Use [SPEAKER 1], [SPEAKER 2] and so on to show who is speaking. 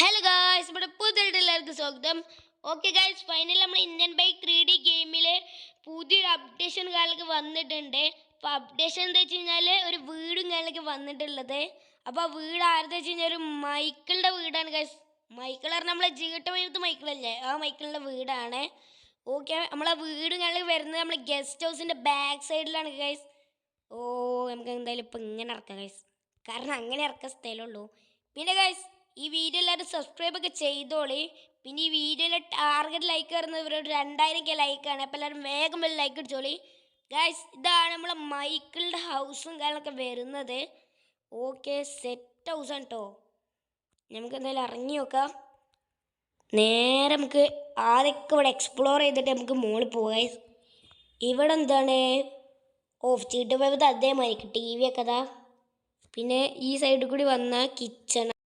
[SPEAKER 1] Hello guys, ഇവിടെ പുതിയ എല്ലാവർക്കും സ്വാഗതം. ഓക്കെ ഗായ്സ്, ഫൈനലി നമ്മൾ ഇന്ത്യൻ ബൈക്ക് 3D ഗെയിമിൽ പുതിയൊരു അപ്ഡേഷൻ കാലൊക്കെ വന്നിട്ടുണ്ട്. അപ്പോൾ അപ്ഡേഷൻ എന്താ വെച്ച് കഴിഞ്ഞാൽ ഒരു വീടും കാലൊക്കെ വന്നിട്ടുള്ളത്. അപ്പോൾ ആ വീട് ആരെന്ന് വെച്ച് കഴിഞ്ഞാൽ ഒരു മൈക്കിളുടെ വീടാണ് ഗായ്സ്. മൈക്കിൾ പറഞ്ഞാൽ നമ്മളെ ജീട്ട മൈക്കിളല്ലേ, ആ മൈക്കിളിൻ്റെ വീടാണ്. ഓക്കെ, നമ്മളെ വീടും കാലൊക്കെ വരുന്നത് നമ്മൾ ഗസ്റ്റ് ഹൗസിൻ്റെ ബാക്ക് സൈഡിലാണ് ഗായ്സ്. ഓ, നമുക്ക് എന്തായാലും ഇപ്പം ഇങ്ങനെ ഇറക്കാം ഗായ്സ്, കാരണം അങ്ങനെ ഇറക്കാൻ സ്ഥലമുള്ളൂ. പിന്നെ ഗായ്സ്, ഈ വീഡിയോ എല്ലാവരും സബ്സ്ക്രൈബ് ഒക്കെ ചെയ്തോളി. പിന്നെ ഈ വീഡിയോയിലെ ടാർഗറ്റ് ലൈക്ക് വരുന്നത് ഒരു 2000 ലൈക്കാണ്. അപ്പോൾ എല്ലാവരും വേഗം ഒരു ലൈക്ക് അടിച്ചോളി ഗായ്സ്. ഇതാണ് നമ്മളെ മൈക്കിളുടെ ഹൗസും കാര്യങ്ങളൊക്കെ വരുന്നത്. ഓക്കെ, സെറ്റ് ഹൗസാണ് കേട്ടോ. നമുക്ക് എന്തായാലും ഇറങ്ങി നോക്കാം. നേരെ നമുക്ക് ആദ്യമൊക്കെ ഇവിടെ എക്സ്പ്ലോർ ചെയ്തിട്ട് നമുക്ക് മുകളിൽ പോകാം. ഇവിടെ എന്താണ്, ഓഫ് ചീട്ട് പോയത് അതേമാതിരി TV ഒക്കെ അതാ. പിന്നെ ഈ സൈഡിൽ കൂടി വന്ന കിച്ചൺ.